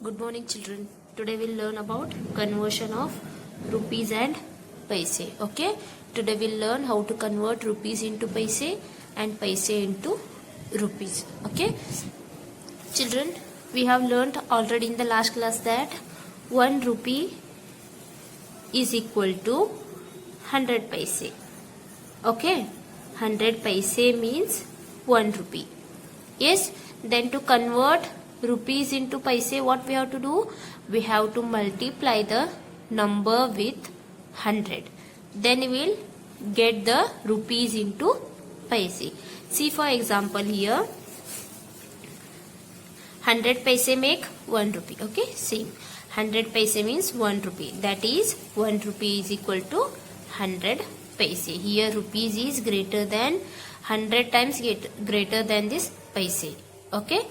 Good morning, children. Today we'll learn about conversion of rupees and paise. Okay. Today we'll learn how to convert rupees into paise and paise into rupees. Okay. Children, we have learned already in the last class that 1 rupee is equal to 100 paise. Okay. 100 paise means 1 rupee. Yes. Then to convert rupees into paise, what we have to do? We have to multiply the number with 100. Then we will get the rupees into paise. See, for example, here 100 paise make 1 rupee. Okay, same. 100 paise means 1 rupee. That is 1 rupee is equal to 100 paise. Here rupees is greater than 100 times greater than this paise. Okay.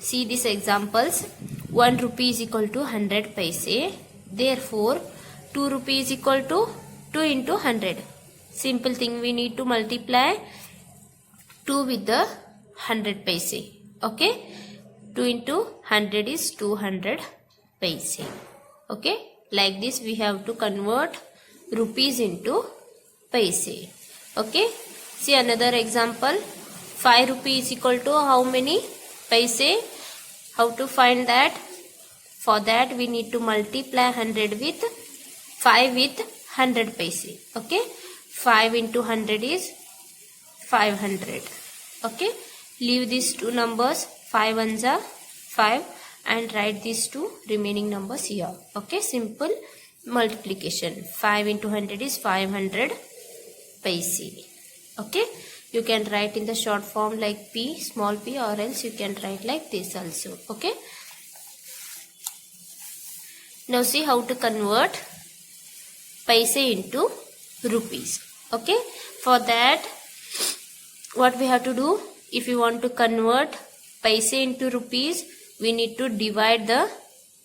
See these examples. 1 rupee is equal to 100 paise. Therefore, 2 rupee is equal to 2 into 100. Simple thing, we need to multiply 2 with the 100 paise. Okay. 2 into 100 is 200 paise. Okay. Like this we have to convert rupees into paise. Okay. See another example. 5 rupee is equal to how many paise? How to find that? For that we need to multiply 100 with 5 with 100 paise. Okay. 5 into 100 is 500. Okay. Leave these two numbers. 5 ones are 5 and write these two remaining numbers here. Okay. Simple multiplication. 5 into 100 is 500 paise. Okay. You can write in the short form like P, small p, or else you can write like this also. Okay. Now see how to convert paise into rupees. Okay. For that, what we have to do? If you want to convert paise into rupees, we need to divide the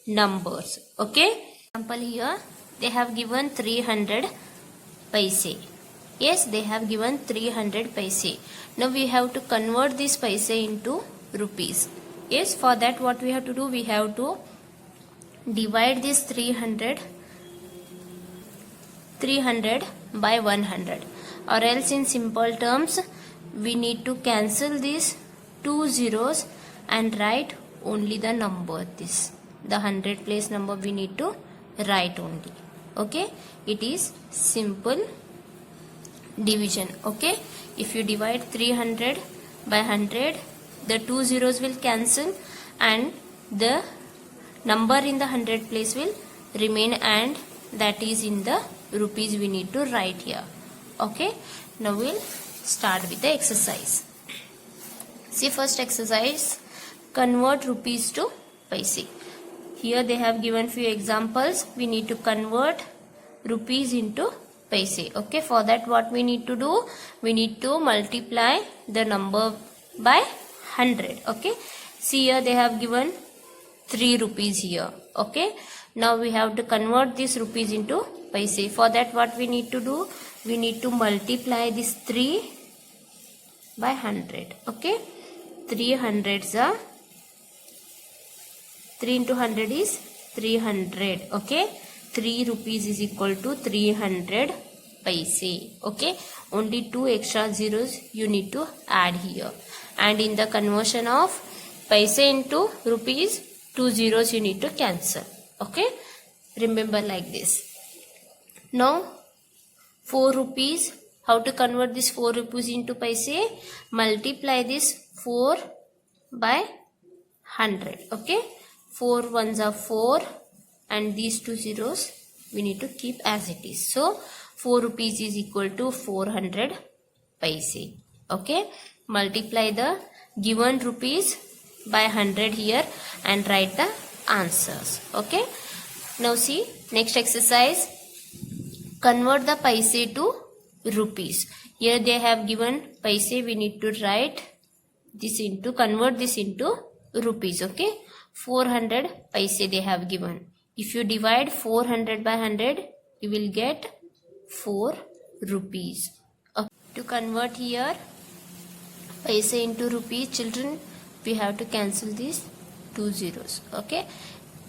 numbers. Okay. Example here, they have given 300 paise. Yes, they have given 300 paise. Now we have to convert this paise into rupees. Yes, for that what we have to do? We have to divide this 300 by 100. Or else in simple terms, we need to cancel these two zeros and write only the number. This, the 100 place number we need to write only. Okay, it is simple division. Okay, if you divide 300 by 100, the two zeros will cancel and the number in the 100 place will remain, and that is in the rupees we need to write here. Okay, now we'll start with the exercise. See, first exercise, convert rupees to paise. Here they have given few examples. We need to convert rupees into paise. Okay, for that what we need to do? We need to multiply the number by 100. Okay, see here they have given 3 rupees here. Okay, now we have to convert this rupees into paise. For that what we need to do? We need to multiply this 3 by 100. Okay, 300s are 3 into 100 is 300. Okay, 3 rupees is equal to 300 paise. Okay, only 2 extra zeros you need to add here, and in the conversion of paise into rupees, 2 zeros you need to cancel. Okay, remember like this. Now 4 rupees, how to convert this 4 rupees into paise? Multiply this 4 by 100. Okay, 4 ones are 4 and these two zeros we need to keep as it is. So 4 rupees is equal to 400 paise. Okay, multiply the given rupees by 100 here and write the answers. Okay, now see next exercise, convert the paise to rupees. Here they have given paise, we need to write this into, convert this into rupees. Okay, 400 paise they have given. If you divide 400 by 100, you will get 4 rupees. Okay. To convert here paise into rupees, children, we have to cancel these two zeros. Okay,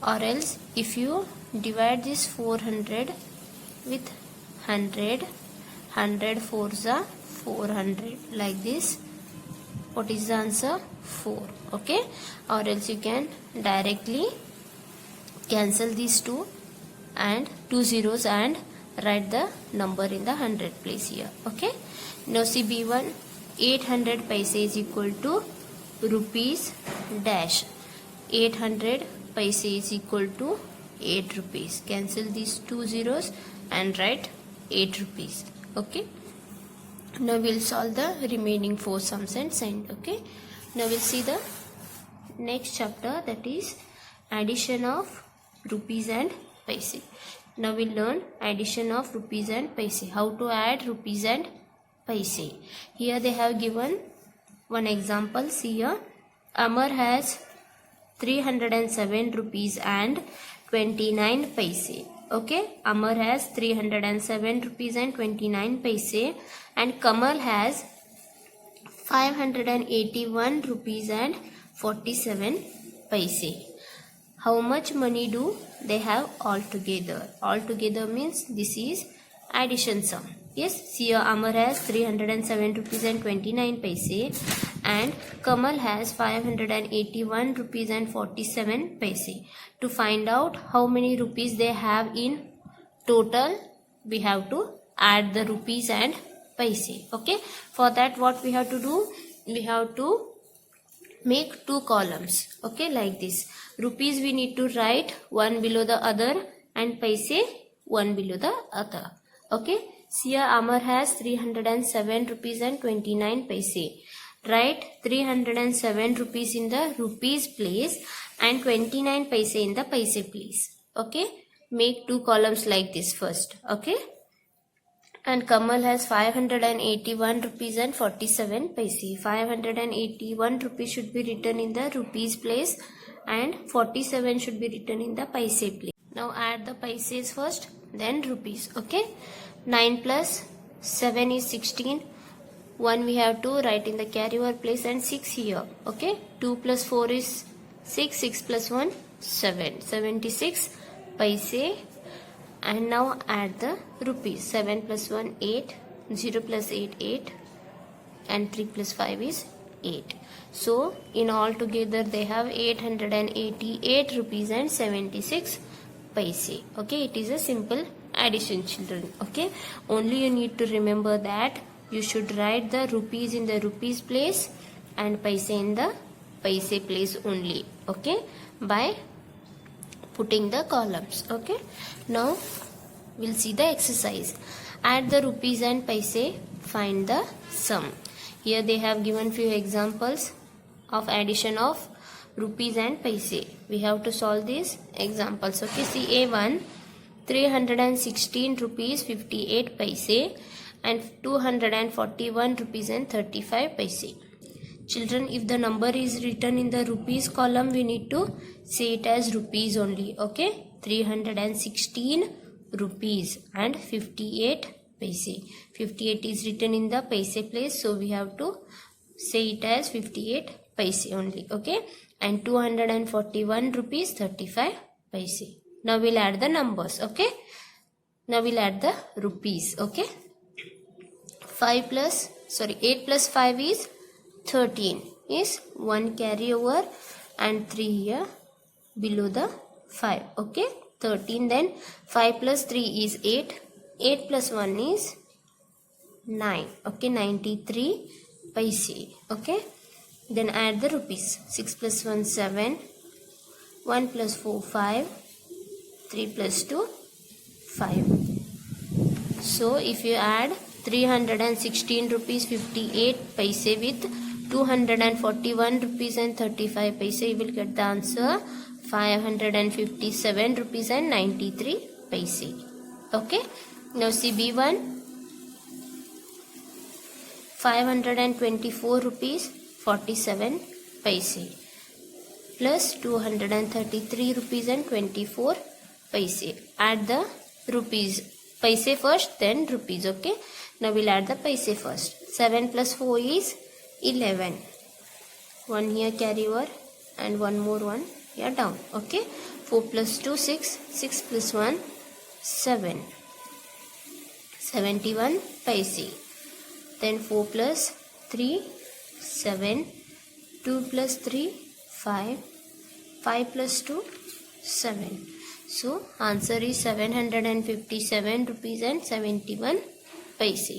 or else if you divide this 400 with 100, 100 fours are 400, like this. What is the answer? 4. Okay, or else you can directly cancel these two and 2 zeros and write the number in the 100 place here. Okay, now see B1, 800 paise is equal to rupees dash. 800 paise is equal to 8 rupees. Cancel these 2 zeros and write 8 rupees. Okay, now we'll solve the remaining 4 sums and send. Okay, now we'll see the next chapter, that is addition of rupees and paise. Now we'll learn addition of rupees and paise. How to add rupees and paise. Here they have given one example. See here, Amar has 307 rupees and 29 paise. Okay, Amar has 307 rupees and 29 paise and Kamal has 581 rupees and 47 paise. How much money do they have altogether? Altogether means this is addition sum. Yes, here Amar has 307 rupees and 29 paise and Kamal has 581 rupees and 47 paise. To find out how many rupees they have in total, we have to add the rupees and paise. Okay, for that what we have to do? We have to make 2 columns. Okay, like this. Rupees we need to write one below the other and paise one below the other. Okay, see here Amar has 307 rupees and 29 paise. Write 307 rupees in the rupees place and 29 paise in the paise place. Okay, make 2 columns like this first. Okay, and Kamal has 581 rupees and 47 paise. 581 rupees should be written in the rupees place and 47 should be written in the paise place. Now add the paises first, then rupees. Okay, 9 plus 7 is 16. 1 we have to write in the carryover place and 6 here. Okay, 2 plus 4 is 6. 6 plus 1, 7. 76 paise. And now add the rupees. 7 plus 1, 8. 0 plus 8, 8. And 3 plus 5 is 8. So in all together they have 888 rupees and 76 paise. Okay, it is a simple addition, children. Okay, only you need to remember that you should write the rupees in the rupees place and paise in the paise place only. Okay, by putting the columns. Okay, now we'll see the exercise. Add the rupees and paise, find the sum. Here they have given few examples of addition of rupees and paise. We have to solve these examples. Okay, see A1, 316 rupees 58 paise and 241 rupees and 35 paise. Children, if the number is written in the rupees column, we need to say it as rupees only. Okay, 316 rupees and 58 paise. 58 is written in the paise place, so we have to say it as 58 paise only. Okay, and 241 rupees 35 paise. Now we'll add the numbers. Okay, now we'll add the rupees. Okay, 8 plus 5 is 13, is 1 carryover and 3 here below the 5. Okay, 13, then 5 plus 3 is 8. 8 plus 1 is 9. Okay, 93 paise. Okay, then add the rupees. 6 plus 1, 7. 1 plus 4, 5. 3 plus 2, 5. So if you add 316 rupees 58 paise with 241 rupees and 35 paise, you will get the answer 557 rupees and 93 paise. Okay, now see B1, 524 rupees 47 paise plus 233 rupees and 24 paise. Add the rupees, paise first, then rupees. Okay, now we'll add the paise first. 7 plus 4 is 11. 1 here carryover and one more one here down. Okay, 4 plus 2 6, 6 plus 1 7, 71 paise. Then 4 plus 3 7, 2 plus 3 5, 5 plus 2 7. So answer is 757 rupees and 71 paise.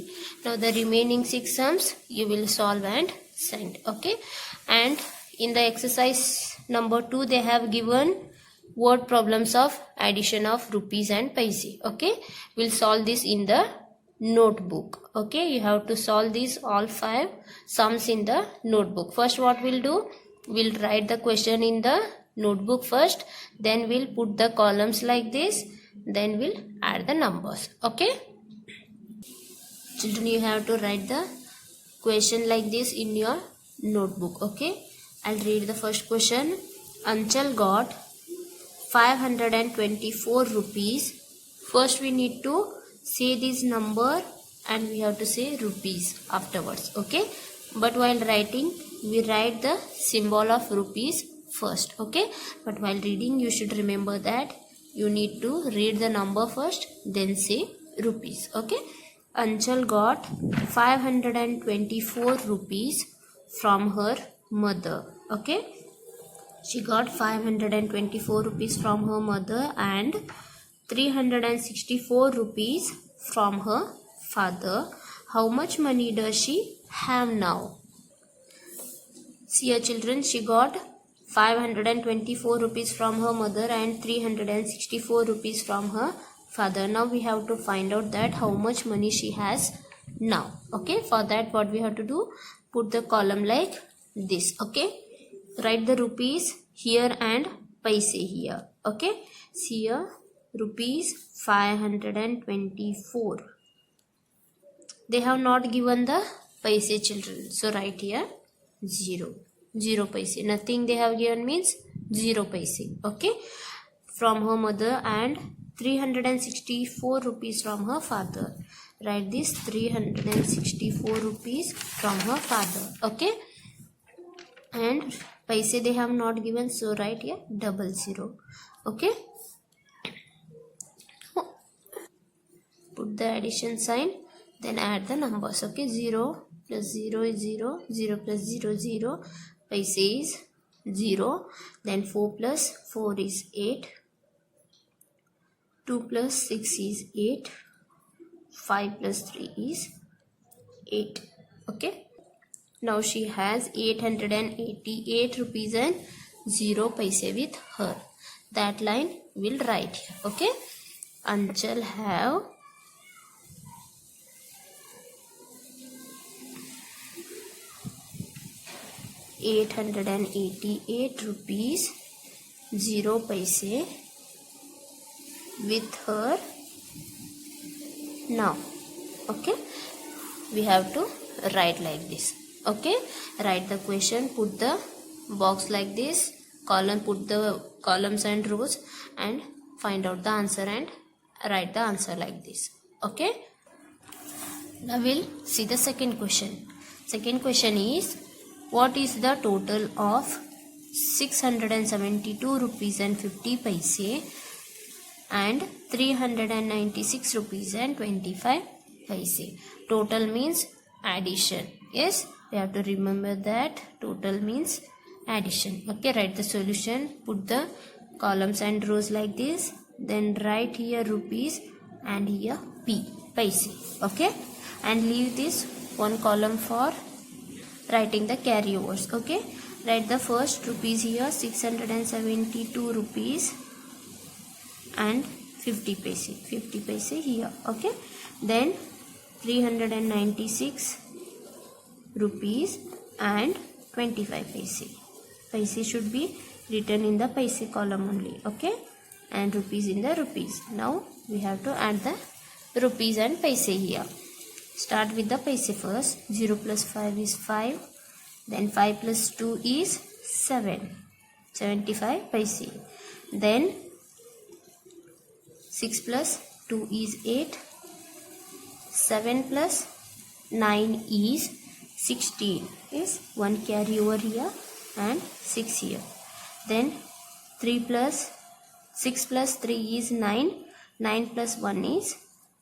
Now the remaining 6 sums you will solve and send. Okay, and in the exercise number 2 they have given word problems of addition of rupees and paise. Okay, we'll solve this in the notebook. Okay, you have to solve these all 5 sums in the notebook. First what we'll do, we'll write the question in the notebook first, then we'll put the columns like this, then we'll add the numbers. Okay, children, you have to write the question like this in your notebook. Okay, I'll read the first question. Anchal got 524 rupees. First we need to say this number and we have to say rupees afterwards. Okay, but while writing we write the symbol of rupees first. Okay, but while reading you should remember that you need to read the number first, then say rupees. Okay, Anchal got 524 rupees from her mother. Okay, she got 524 rupees from her mother and 364 rupees from her father. How much money does she have now? See here children, she got 524 rupees from her mother and 364 rupees from her father. Now we have to find out that how much money she has now. Okay, for that what we have to do, put the column like this. Okay, write the rupees here and paise here. Okay, see here, rupees 524. They have not given the paise children, so write here 0 paise. Nothing they have given means 0 paise. Okay, from her mother and 364 rupees from her father. Write this 364 rupees from her father. Okay, and paise they have not given, so write here 00. Okay, put the addition sign, then add the numbers. Okay, 0 plus 0 is 0, 0 plus 0 0, paise is 0, then 4 plus 4 is 8, 2 plus 6 is 8, 5 plus 3 is 8. Okay, now she has 888 rupees and 0 paise with her. That line we'll write here. Okay, Anchal have 888 rupees 0 paise with her now. Okay, we have to write like this. Okay, write the question, put the box like this, column, put the columns and rows, and find out the answer and write the answer like this. Okay, now we'll see the second question. Second question is, what is the total of 672 rupees and 50 paise and 396 rupees and 25 paise? Total means addition. Yes, we have to remember that total means addition. Okay, write the solution, put the columns and rows like this, then write here rupees and here paise. Okay, and leave this one column for writing the carryovers. Okay, write the first rupees here, 672 rupees and 50 paise here. Okay, then 396 rupees and 25 paise. Paise should be written in the paise column only. Okay, and rupees in the rupees. Now we have to add the rupees and paise here. Start with the paise first. 0 plus 5 is 5. Then 5 plus 2 is 7. 75 paise. Then 6 plus 2 is 8. 7 plus 9 is 16. Is 1 carry over here and 6 here. Then 3 plus 6 plus 3 is 9. 9 plus 1 is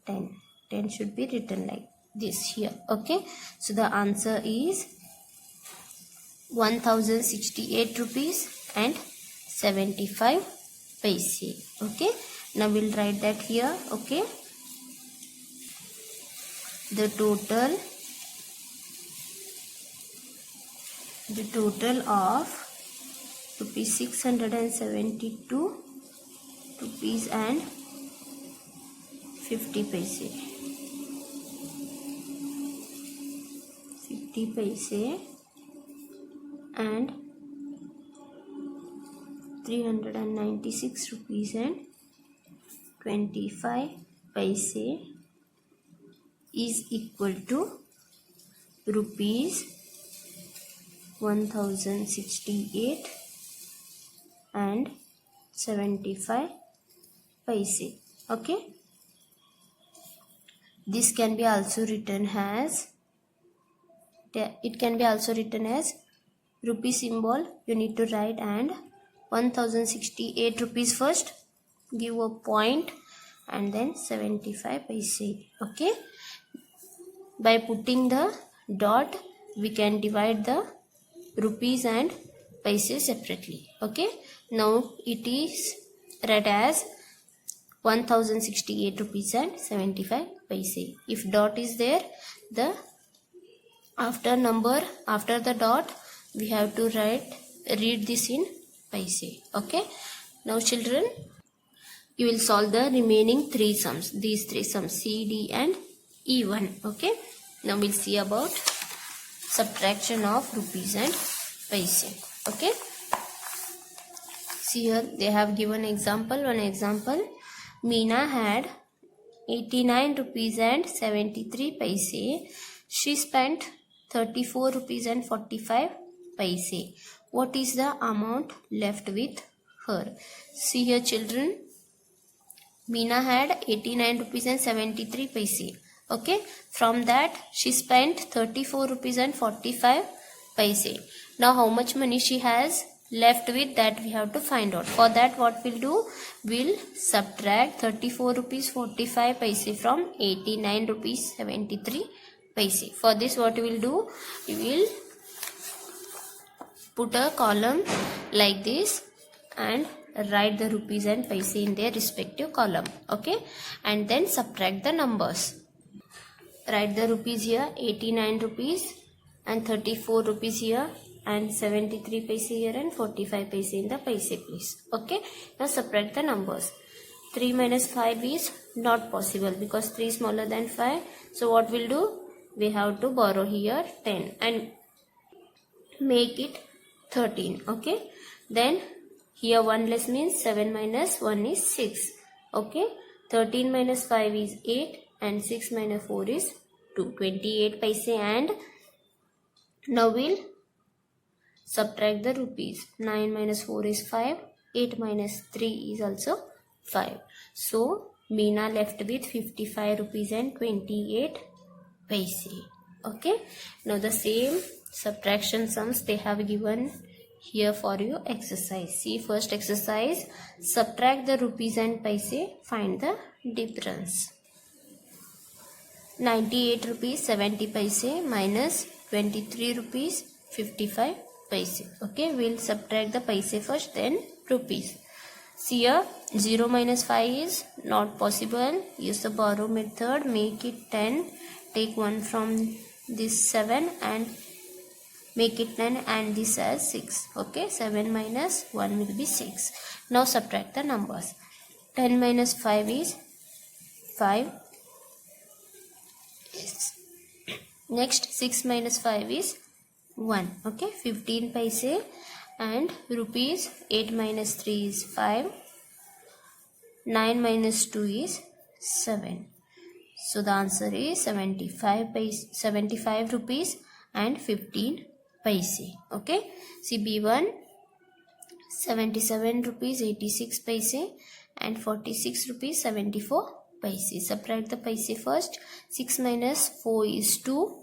10. 10 should be written like this here. Okay. So the answer is 1068 rupees and 75 paise. Okay. Now we'll write that here. Okay. The total of rupees 672 rupees and 50 paise. 50 paise and 396 rupees and 25 paise is equal to rupees 1068 and 75 paise. Okay. This can be also written as, it can be also written as rupee symbol you need to write, and 1068 rupees first, give a point, and then 75 paise. Okay. By putting the dot, we can divide the rupees and paise separately. Okay. Now it is read as 1068 rupees and 75 paise. If dot is there, the after the dot, we have to read this in paise. Okay. Now children, you will solve the remaining three sums. These three sums, C, D and E1. Okay. Now we'll see about subtraction of rupees and paise. Okay. See here, they have given example. One example, Meena had 89 rupees and 73 paise. She spent 34 rupees and 45 paise. What is the amount left with her? See here children, Meena had 89 rupees and 73 paise. Okay. From that she spent 34 rupees and 45 paise. Now how much money she has left with, that we have to find out. For that what we'll do, we'll subtract 34 rupees 45 paise from 89 rupees 73 paise. For this what we will do, we will put a column like this and write the rupees and paise in their respective column. Okay. And then subtract the numbers. Write the rupees here, 89 rupees and 34 rupees here, and 73 paise here and 45 paise in the paise place. Okay. Now subtract the numbers. 3 minus 5 is not possible because 3 is smaller than 5. So what we'll do, we have to borrow here 10 and make it 13. Okay. Then here 1 less means 7 minus 1 is 6. Okay. 13 minus 5 is 8 and 6 minus 4 is 2. 28 paise. And now we'll subtract the rupees. 9 minus 4 is 5. 8 minus 3 is also 5. So Meena left with 55 rupees and 28 paise. Okay. Now the same subtraction sums they have given here for you exercise. See first exercise, subtract the rupees and paise, find the difference. 98 rupees 70 paise minus 23 rupees 55 paise. Okay, we'll subtract the paise first, then rupees. See here, 0 minus 5 is not possible. Use the borrow method, make it 10. Take 1 from this 7 and make it 10 and this as 6. Okay, 7 minus 1 will be 6. Now subtract the numbers. 10 minus 5 is 5. Next 6 minus 5 is 1. Okay, 15 paise. And rupees, 8 minus 3 is 5. 9 minus 2 is 7. So the answer is 75 rupees and 15 paise. Okay. See B1, 77 rupees 86 paise and 46 rupees 74 paise. Subtract the paise first. 6 minus 4 is 2.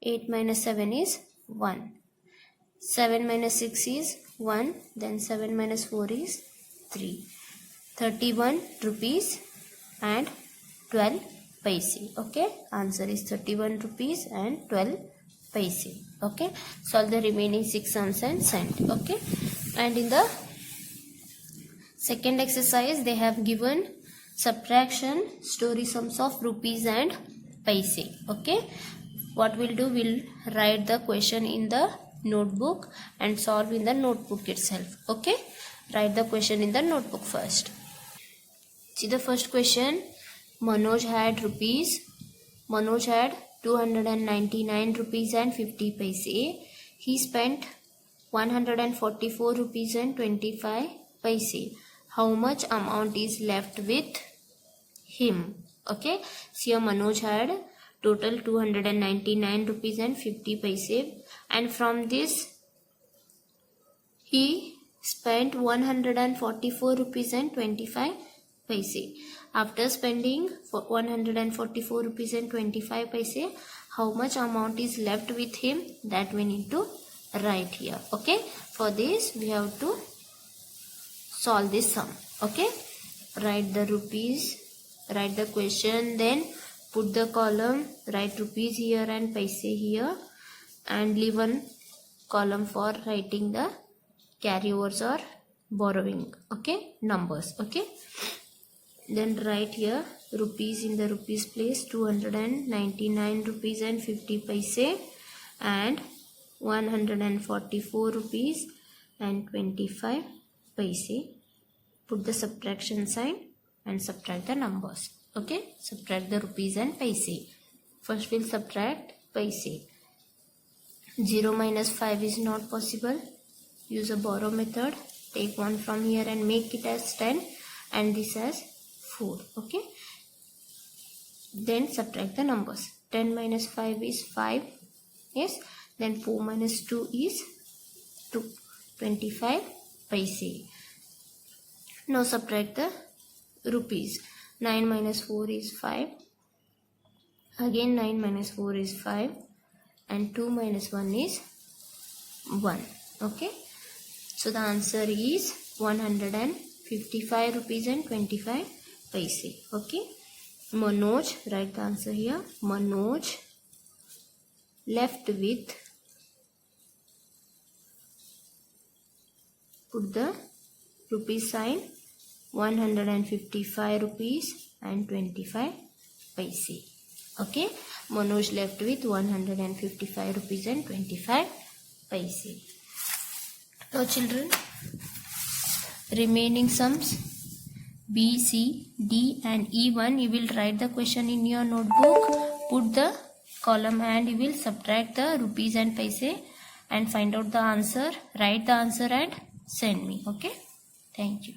8 minus 7 is 1. 7 minus 6 is 1, then 7 minus 4 is 3. 31 rupees and 12 paise. Okay, answer is 31 rupees and 12 paise. Okay, solve the remaining 6 sums and send. Okay, and in the second exercise they have given subtraction story sums of rupees and paise. Okay, what we'll do, we'll write the question in the notebook and solve in the notebook itself. Okay, write the question in the notebook first. See the first question. Manoj had 299 rupees and 50 paise. He spent 144 rupees and 25 paise. How much amount is left with him? Okay, see, Manoj had total 299 rupees and 50 paise, and from this he spent 144 rupees and 25 paise. After spending 144 rupees and 25 paise, how much amount is left with him? That we need to write here. Okay, for this we have to solve this sum. Okay, write the rupees, write the question, then put the column, write rupees here and paise here, and leave one column for writing the carryovers or borrowing. Okay, numbers. Okay, then write here rupees in the rupees place, 299 rupees and 50 paise and 144 rupees and 25 paise. Put the subtraction sign and subtract the numbers. Okay, subtract the rupees and paise. First we'll subtract paise. 0 minus 5 is not possible. Use a borrow method. Take 1 from here and make it as 10 and this as 4. Okay, then subtract the numbers. 10 minus 5 is 5. Yes, then 4 minus 2 is 2. 25 paise. Now subtract the rupees. 9 minus 4 is 5. Again 9 minus 4 is 5. And 2 minus 1 is 1. Okay, so the answer is 155 rupees and 25 paise. Okay, Manoj, write the answer here. Manoj left with, put the rupee sign, 155 rupees and 25 paise. Okay, Manoj left with 155 rupees and 25 paise. Now children, remaining sums B, C, D and E1, you will write the question in your notebook, put the column and you will subtract the rupees and paise and find out the answer, write the answer and send me. Okay, thank you.